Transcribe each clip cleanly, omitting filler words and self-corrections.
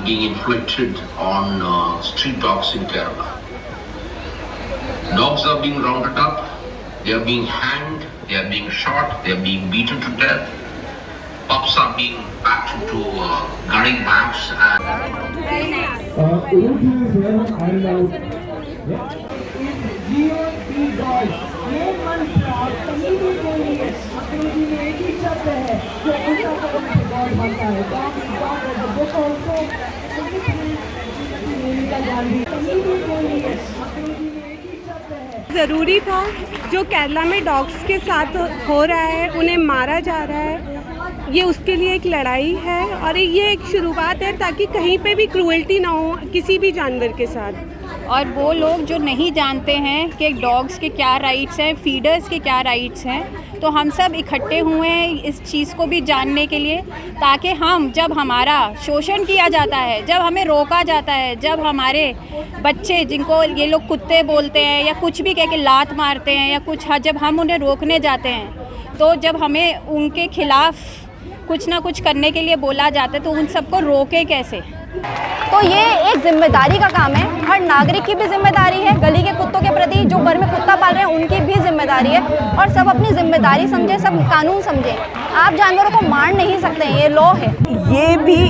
being inflicted on street dogs in Kerala. Dogs are being rounded up, they are being hanged, they are being shot, they are being beaten to death. Pups are being packed into gunning bags ज़रूरी था जो केरला में dogs के साथ हो रहा है, उन्हें मारा जा रहा है, ये उसके लिए एक लड़ाई है और ये एक शुरुआत है ताकि कहीं पे भी क्रूएल्टी ना हो किसी भी जानवर के साथ। और वो लोग जो नहीं जानते हैं कि डॉग्स के क्या राइट्स हैं, फीडर्स के क्या राइट्स हैं, तो हम सब इकट्ठे हुए हैं इस चीज़ को भी जानने के लिए, ताकि हम जब हमारा शोषण किया जाता है, जब हमें रोका जाता है, जब हमारे बच्चे जिनको ये लोग कुत्ते बोलते हैं या कुछ भी कह के लात मारते हैं या कुछ, जब हम उन्हें रोकने जाते हैं, तो जब हमें उनके खिलाफ़ कुछ ना कुछ करने के लिए बोला जाता है, तो उन सबको रोके कैसे। तो ये एक जिम्मेदारी का काम है, हर नागरिक की भी जिम्मेदारी है, गली के कुत्तों के प्रति जो घर में कुत्ता पाल रहे हैं उनकी भी जिम्मेदारी है, और सब अपनी जिम्मेदारी समझें, सब कानून समझें। आप जानवरों को मार नहीं सकते, ये लॉ है। ये भी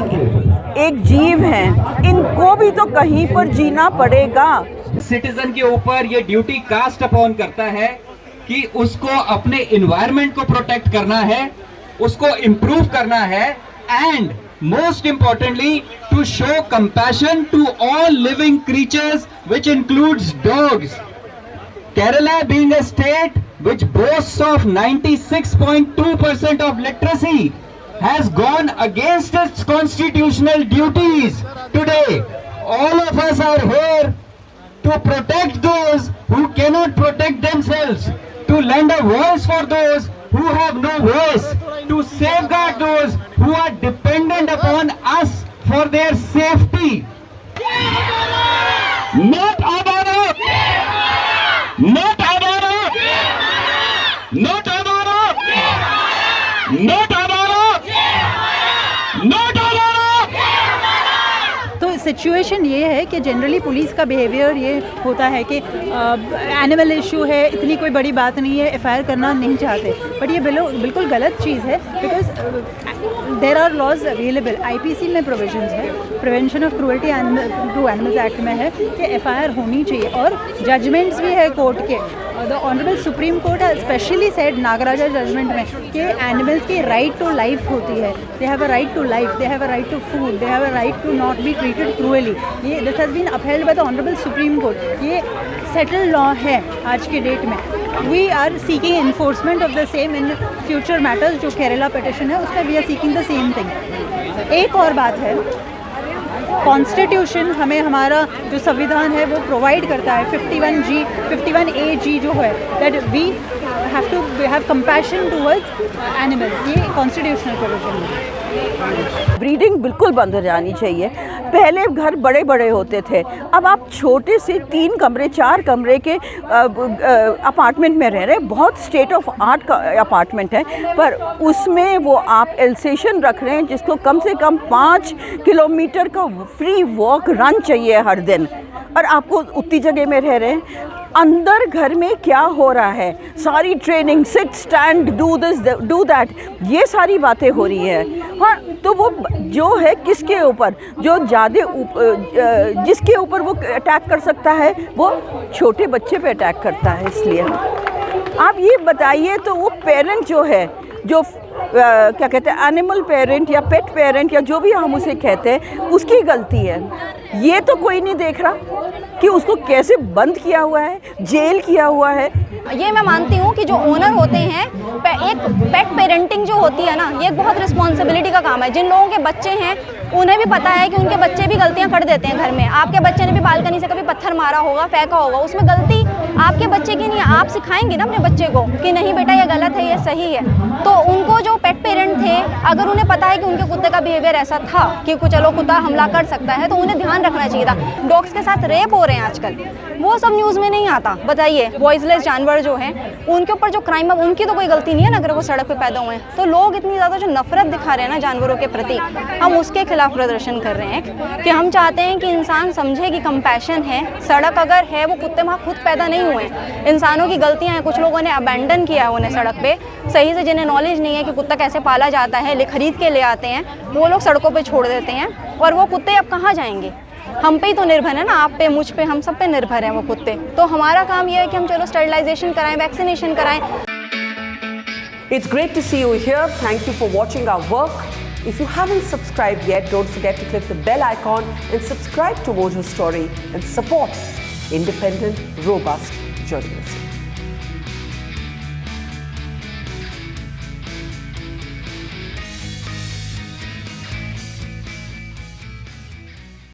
एक जीव है, इनको भी तो कहीं पर जीना पड़ेगा। सिटीजन के ऊपर ये ड्यूटी कास्ट अपॉन करता है कि उसको अपने इन्वायरमेंट को प्रोटेक्ट करना है, उसको इम्प्रूव करना है, and most importantly to show compassion to all living creatures, which includes dogs. Kerala being a state which boasts of 96.2% of literacy has gone against its constitutional duties. Today all of us are here to protect those who cannot protect themselves, to lend a voice for those who have no voice, to safeguard those who are dependent upon us for their safety. Not Adarab! Not Adarab! Not Adarab! Not Adarab! Not Adarab! तो situation ये है कि generally police का behaviour ये होता है कि animal issue है, इतनी कोई बड़ी बात नहीं है, एफआईआर करना नहीं चाहते, बट ये बिल्कुल गलत चीज़ है, because there are laws available. IPC में प्रोविजंस है, prevention of cruelty to animals act में है कि एफआईआर होनी चाहिए, और जजमेंट्स भी है कोर्ट के। The honourable supreme court has specially said Nagaraja judgement में कि एनिमल्स की राइट टू लाइफ होती है, they have a right to life, they have a right to food, they have a right to not be treated cruelly. ये this has been upheld by the honourable supreme court. ये settled law है आज के date में। We are seeking enforcement of the same in future matters. जो Kerala petition है उसमें we are seeking the same thing. एक और बात है, कॉन्स्टिट्यूशन हमें, हमारा जो संविधान है वो प्रोवाइड करता है 51A जो है, that we have to have compassion towards animals. ये कॉन्स्टिट्यूशनल प्रोविजन है। ब्रीडिंग बिल्कुल बंद हो जानी चाहिए। पहले घर बड़े बड़े होते थे, अब आप छोटे से 3 कमरे 4 कमरे के अपार्टमेंट में रह रहे हैं। बहुत स्टेट ऑफ आर्ट का अपार्टमेंट है, पर उसमें वो आप एल्सेशन रख रहे हैं जिसको कम से कम 5 किलोमीटर का फ्री वॉक रन चाहिए हर दिन, और आपको उतनी जगह में रह रहे हैं। अंदर घर में क्या हो रहा है, सारी training, sit stand, do this do that, ये सारी बातें हो रही है। हाँ, तो वो जो है किसके ऊपर, जो ज़्यादा जिसके ऊपर वो अटैक कर सकता है वो छोटे बच्चे पे अटैक करता है। इसलिए आप ये बताइए, तो वो पेरेंट जो है, जो क्या कहते हैं, एनिमल पेरेंट या पेट पेरेंट या जो भी हम उसे कहते हैं, उसकी गलती है। ये तो कोई नहीं देख रहा कि उसको कैसे बंद किया हुआ है, जेल किया हुआ है। ये मैं मानती हूँ कि जो ओनर होते हैं, एक पेट पेरेंटिंग जो होती है ना, ये एक बहुत रिस्पॉन्सिबिलिटी का काम है। जिन लोगों के बच्चे हैं उन्हें भी पता है कि उनके बच्चे भी गलतियाँ कर देते हैं घर में। आपके बच्चे ने भी बालकनी से कभी पत्थर मारा होगा, फेंका होगा, उसमें गलती आपके बच्चे की नहीं, आप सिखाएंगे ना अपने बच्चे को कि नहीं बेटा ये गलत है, ये सही है। तो उनको जो पेट पेरेंट थे, अगर उन्हें पता है कि उनके कुत्ते का बिहेवियर ऐसा था कि कुछ चलो कुत्ता हमला कर सकता है, तो उन्हें ध्यान रखना चाहिए था। डॉग्स के साथ रेप हो रहे हैं आजकल, वो सब न्यूज़ में नहीं आता। बताइए, वॉइसलेस जानवर जो हैं उनके ऊपर जो क्राइम है, उनकी तो कोई गलती नहीं है ना अगर वो सड़क पे पैदा हुए हैं। तो लोग इतनी ज़्यादा जो नफरत दिखा रहे हैं ना जानवरों के प्रति, हम उसके खिलाफ प्रदर्शन कर रहे हैं कि हम चाहते हैं कि इंसान समझे कि कंपैशन है। सड़क अगर है, वो कुत्ते वहाँ खुद पैदा नहीं हुए, इंसानों की गलतियाँ हैं। कुछ लोगों ने अबैंडन किया है उन्हें सड़क पे सही से, जिन्हें नॉलेज नहीं है कि कुत्ता कैसे पाला जाता है, खरीद के ले आते हैं, वो लोग सड़कों पे छोड़ देते हैं। और वो कुत्ते अब कहाँ जाएंगे? हम पे ही तो निर्भर है ना, आप पे, मुझ पे, हम सब पे निर्भर हैं वो कुत्ते। तो हमारा काम ये है कि हम चलो स्टरलाइजेशन कराएं, वैक्सीनेशन कराएं। It's great to see you here. Thank you for watching our work. If you haven't subscribed yet, don't forget to click the bell icon and subscribe to Mojo Story and support independent, robust journalism.